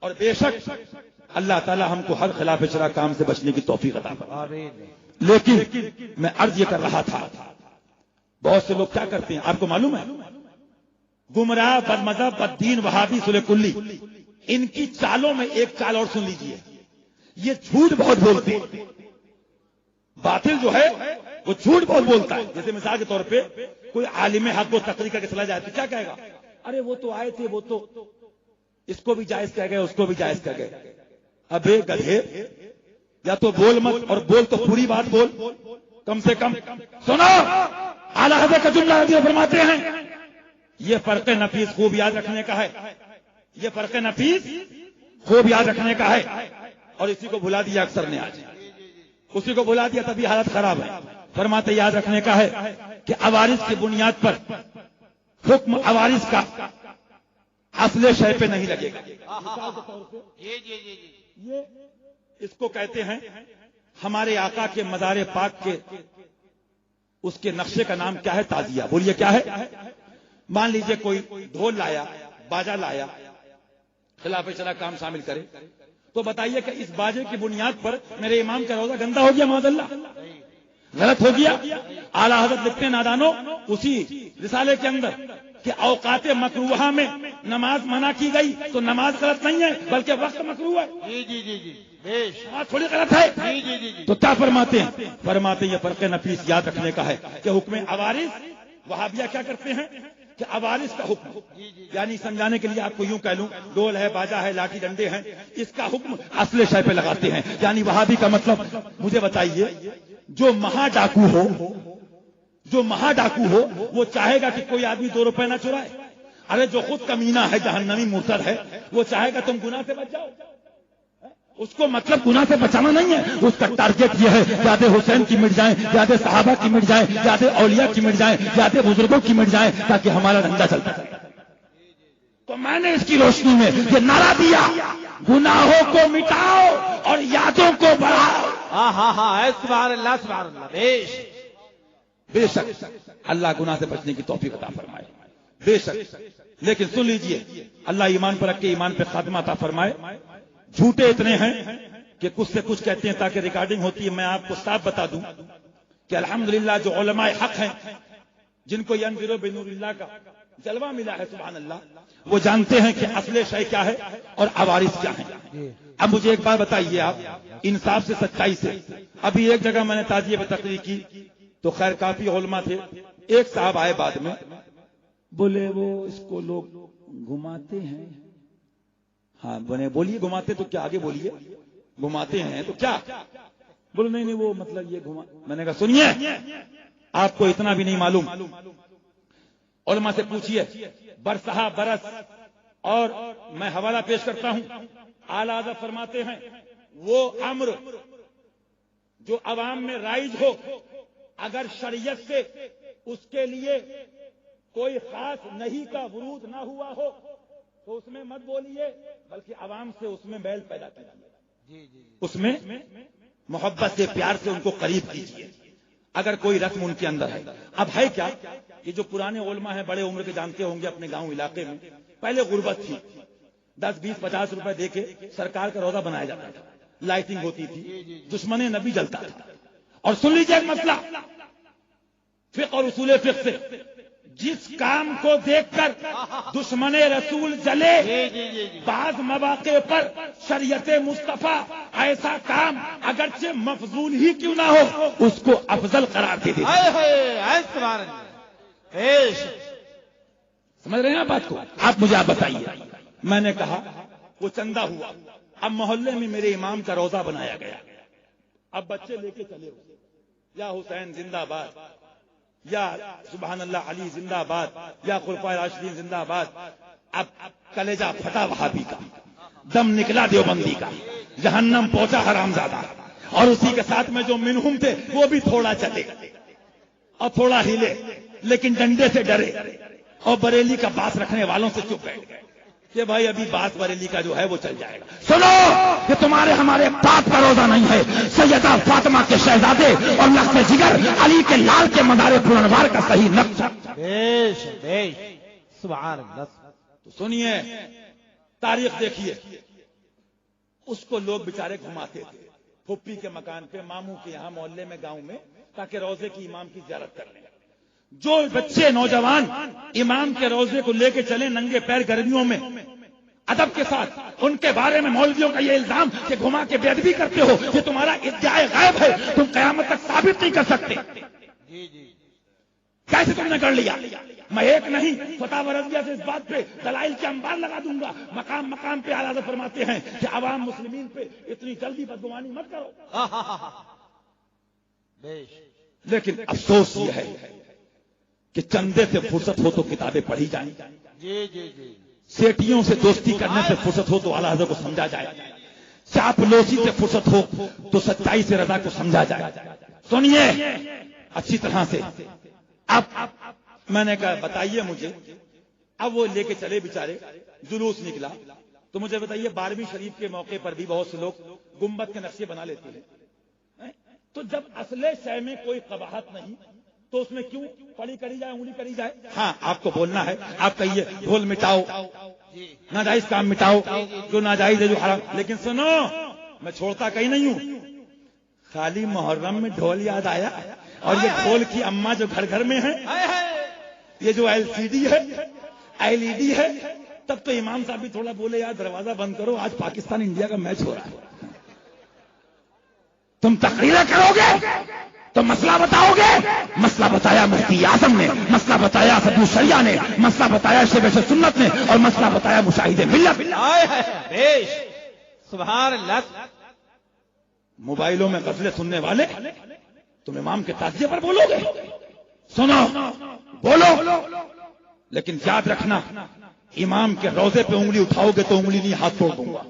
اور بے شک اللہ تعالی ہم کو ہر خلاف شرع کام سے بچنے کی توفیق عطا فرمائے۔ لیکن میں عرض یہ کر رہا تھا، بہت سے لوگ کیا کرتے ہیں آپ کو معلوم ہے؟ گمراہ، بد مذہب، بد دین، وہابی، سلے کلی، ان کی چالوں میں ایک چال اور سن لیجئے، یہ جھوٹ بہت بولتے ہیں۔ باطل جو ہے وہ جھوٹ بہت بولتا ہے۔ جیسے مثال کے طور پہ کوئی عالم حق کو تقریر کر کے چلا جائے تو کیا کہے گا؟ ارے وہ تو آئے تھے، وہ تو اس کو بھی جائز کہہ گئے، اس کو بھی جائز کہہ گئے۔ ابے گدھے، یا تو بول مت، اور بول تو پوری بات بول، کم سے کم سنو۔ اعلیٰ حضرت کا جملہ فرماتے ہیں، یہ فرق نفیس خوب یاد رکھنے کا ہے، یہ فرق نفیس خوب یاد رکھنے کا ہے، اور اسی کو بھلا دیا اکثر نے، آج اسی کو بھلا دیا تبھی حالت خراب ہے۔ فرماتے یاد رکھنے کا ہے کہ عوارض کی بنیاد پر حکم عوارض کا اصل شے پہ نہیں لگے گا۔ یہ اس کو کہتے ہیں، ہمارے آقا کے مزار پاک کے اس کے نقشے کا نام کیا ہے؟ تعزیہ۔ بولیے کیا ہے؟ مان لیجئے کوئی ڈھول لایا، باجا لایا، خلاف شرع کام شامل کرے، تو بتائیے کہ اس باجے کی بنیاد پر میرے امام کا روزہ گندا ہو گیا؟ معاذ اللہ، غلط ہو گیا؟ اعلیٰ حضرت لکھتے ہیں نادانوں اسی رسالے کے اندر کہ اوقات مکروہہ میں نماز منع کی گئی تو نماز غلط نہیں ہے بلکہ وقت مکروہ ہے۔ نماز تھوڑی غلط ہے۔ تو کیا فرماتے ہیں؟ فرماتے ہیں یہ فرق نفیس یاد رکھنے کا ہے کہ حکم عوارض، وہابیہ کیا کرتے ہیں کہ عوارض کا حکم، یعنی سمجھانے کے لیے آپ کو یوں کہہ لوں، ڈول ہے، باجا ہے، لاٹھی ڈنڈے ہیں، اس کا حکم اصل شے پہ لگاتے ہیں۔ یعنی وہابی کا مطلب، مجھے بتائیے، جو مہا ڈاکو ہو، جو مہا ڈاکو ہو، وہ چاہے گا کہ کوئی آدمی 2 روپے نہ چرائے؟ ارے جو خود کمینہ ہے، جہنمی مرتد ہے، وہ چاہے گا تم گناہ سے بچ جاؤ؟ اس کو مطلب گناہ سے بچانا نہیں ہے، اس کا ٹارگیٹ یہ ہے یاد حسین کی مٹ جائیں، یاد صحابہ کی مٹ جائیں، یاد اولیاء کی مٹ جائیں، یاد بزرگوں کی مٹ جائیں، تاکہ ہمارا دھندا چلتا ہے۔ تو میں نے اس کی روشنی میں یہ نعرہ دیا، گناہوں کو مٹاؤ اور یادوں کو بڑھاؤ۔ سبحان اللہ، سبحان اللہ۔ بے شک اللہ گناہ سے بچنے کی توفیق عطا فرمائے، بے شک۔ لیکن سن لیجئے، اللہ ایمان پر رکھ کے ایمان پہ خاتمہ عطا فرمائے۔ جھوٹے اتنے ہیں کہ کچھ سے کچھ کہتے ہیں تاکہ ریکارڈنگ ہوتی ہے۔ میں آپ کو صاف بتا دوں کہ الحمدللہ جو علماء حق ہیں، جن کو ینظروا بنور اللہ کا جلوہ ملا ہے، سبحان اللہ، وہ جانتے ہیں کہ اصل شے کیا ہے اور عوارض کیا ہیں۔ اب مجھے ایک بات بتائیے آپ، انصاف سے، سچائی سے۔ ابھی ایک جگہ میں نے تعزیے پہ تقریر کی تو خیر کافی علماء تھے، ایک صاحب آئے بعد میں، بولے وہ اس کو لوگ گھماتے ہیں۔ ہاں بنے بولیے گھماتے تو کیا؟ آگے بولیے، گھماتے ہیں تو کیا؟ بولے نہیں وہ مطلب یہ گھما۔ میں نے کہا سنیے، آپ کو اتنا بھی نہیں معلوم، علماء سے پوچھئے، برسہ برس۔ اور میں حوالہ پیش کرتا ہوں، اعلیٰ حضرت فرماتے ہیں وہ امر جو عوام میں رائج ہو، اگر شریعت سے اس کے لیے کوئی خاص نہیں کا ورود نہ ہوا ہو تو اس میں مت بولیے، بلکہ عوام سے اس میں میل پیدا کیجیے، اس میں محبت سے، پیار سے ان کو قریب کیجیے۔ اگر کوئی رسم ان کے اندر ہے، اب ہے کیا، یہ جو پرانے علماء ہیں بڑے عمر کے، جانتے ہوں گے اپنے گاؤں علاقے میں پہلے غربت تھی، 10 20 50 روپے دے کے سرکار کا روزہ بنایا جاتا تھا، لائٹنگ ہوتی تھی، دشمن نبی جلتا تھا۔ اور سن لیجیے ایک مسئلہ فقہ اور اصول فقہ سے، جس کام کو دیکھ کر دشمن رسول جلے، بعض مواقع پر شریعت مصطفیٰ ایسا کام اگرچہ مفضول ہی کیوں نہ ہو اس کو افضل قرار دے دیتی ہے۔ سمجھ رہے ہیں آپ بات کو؟ آپ مجھے آپ بتائیے۔ میں نے کہا وہ چندہ ہوا، اب محلے میں میرے امام کا روزہ بنایا گیا، اب بچے لے کے چلے ہوئے، یا حسین زندہ باد، یا سبحان اللہ علی زندہ باد، یا خلفائے راشدین زندہ باد۔ اب کلیجہ پھٹا وہابی کا، دم نکلا دیوبندی کا، جہنم پہنچا حرامزادہ، اور اسی کے ساتھ میں جو منہم تھے وہ بھی تھوڑا چلے اور تھوڑا ہلے، لیکن ڈنڈے سے ڈرے، اور بریلی کا باس رکھنے والوں سے چپ بیٹھ گئے کہ بھائی ابھی باس بریلی کا جو ہے وہ چل جائے گا۔ سنو، یہ تمہارے ہمارے باپ کا روزہ نہیں ہے، سیدہ فاطمہ کے شہزادے اور لخت جگر علی کے لال کے مزار پرانوار کا صحیح نقشہ۔ سبحان اللہ۔ تو سنیے، تاریخ دیکھیے، اس کو لوگ بیچارے گھماتے تھے پھپھی کے مکان پہ، ماموں کے یہاں، محلے میں، گاؤں میں، تاکہ روزے کی امام کی زیارت کر لیں۔ جو بچے نوجوان امام کے روزے کو لے کے چلے ننگے پیر گرمیوں میں ادب کے ساتھ، ان کے بارے میں مولویوں کا یہ الزام کہ گھما کے بے ادبی کرتے ہو، یہ تمہارا ادعائے غیب ہے، تم قیامت تک ثابت نہیں کر سکتے۔ جی جی کیسے تم نے کر لیا؟ میں ایک نہیں فتاوی رضویہ سے اس بات پہ دلائل کے انبار لگا دوں گا۔ مقام مقام پہ اعلیٰ حضرت فرماتے ہیں کہ عوام مسلمین پہ اتنی جلدی بدگمانی مت کرو۔ لیکن افسوس یہ ہے کہ چندے سے فرصت ہو تو کتابیں پڑھی جائیں، جی جی جی سیٹیوں سے دوستی کرنے سے فرصت ہو تو اعلیٰ حضرت کو سمجھا جائے، چاپلوسی سے فرصت ہو تو سچائی سے رضا کو سمجھا جائے۔ سنیے اچھی طرح سے۔ اب میں نے کہا بتائیے مجھے، اب وہ لے کے چلے بیچارے، جلوس نکلا، تو مجھے بتائیے 12ویں شریف کے موقع پر بھی بہت سے لوگ گنبد کے نقشے بنا لیتے ہیں، تو جب اصل شے میں کوئی قباحت نہیں تو اس میں کیوں پڑی کری جائے، انگلی کری جائے؟ ہاں آپ کو بولنا ہے، آپ کہیے بھول مٹاؤ، ناجائز کام مٹاؤ، جو ناجائز ہے جو حرام۔ لیکن سنو، میں چھوڑتا کہیں نہیں ہوں، خالی محرم میں ڈھول یاد آیا، اور یہ ڈھول کی اماں جو گھر گھر میں ہے، یہ جو LCD ہے، LED ہے، تب تو امام صاحب بھی تھوڑا بولے یار دروازہ بند کرو، آج پاکستان انڈیا کا میچ ہو رہا ہے۔ تم تقریریں کرو گے تو مسئلہ بتاؤ گے، مسئلہ بتایا مفتی اعظم نے، مسئلہ بتایا اسد الشریعہ نے، مسئلہ بتایا شیخ سنت نے، اور مسئلہ بتایا مشاہد ملت۔ سبحان اللہ۔ موبائلوں میں غزلیں سننے والے تم امام کے تعزیے پر بولو گے؟ سنو، بولو، لیکن یاد رکھنا امام کے روزے پہ انگلی اٹھاؤ گے تو انگلی نہیں، ہاتھ توڑ دوں گا۔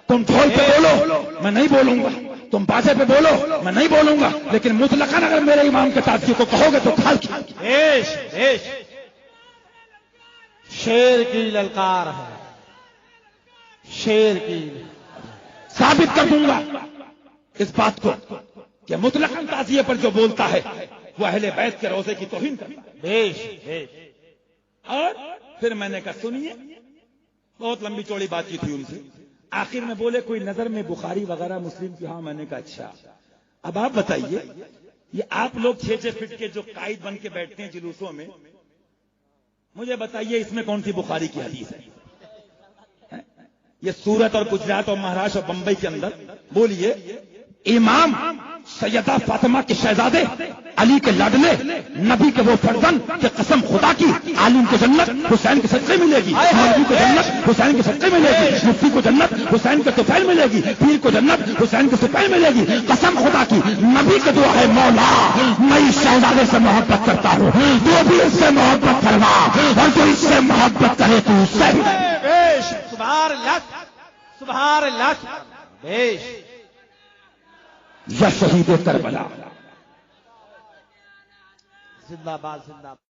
تم ڈھول پہ بولو میں نہیں بولوں گا، تم بازے پہ بولو میں نہیں بولوں گا، لیکن مطلقاً اگر میرے امام کے تعزیے کو کہو گے تو کھال شیر کی للکار ہے، شیر کی ثابت کر دوں گا اس بات کو کہ مطلقاً تعزیے پر جو بولتا ہے وہ اہل بیت کے روزے کی توہین کرتا ہے۔ اور پھر میں نے کہا سنیے، بہت لمبی چوڑی بات کی تھی ان سے، آخر میں بولے کوئی نظر میں بخاری وغیرہ مسلم کی؟ ہاں۔ میں نے کہا اچھا، اب آپ بتائیے، یہ آپ لوگ 6 فٹ کے جو قائد بن کے بیٹھتے ہیں جلوسوں میں، مجھے بتائیے اس میں کون سی بخاری کی حدیث ہے؟ یہ سورت اور گجرات اور مہاراشٹر اور بمبئی کے اندر بولیے امام سیدہ فاطمہ کے شہزادے علی کے لاڈلے نبی کے وہ فرزند کہ قسم خدا کی عالم کو جنت حسین کے صدقے ملے گی، مولوی کو جنت حسین کے صدقے ملے گی، مفتی کو جنت حسین کے طفیل ملے گی، پیر کو جنت حسین کے طفیل ملے گی، قسم خدا کی نبی کے دعا ہے مولا میں اس شہزادے سے محبت کرتا ہوں، تو بھی اس سے محبت کرنا، اور جو اس سے محبت کرے تو اس سے سبحان اللہ سبحان اللہ۔ یا شہید کربلا زندہ باد زندہ باد۔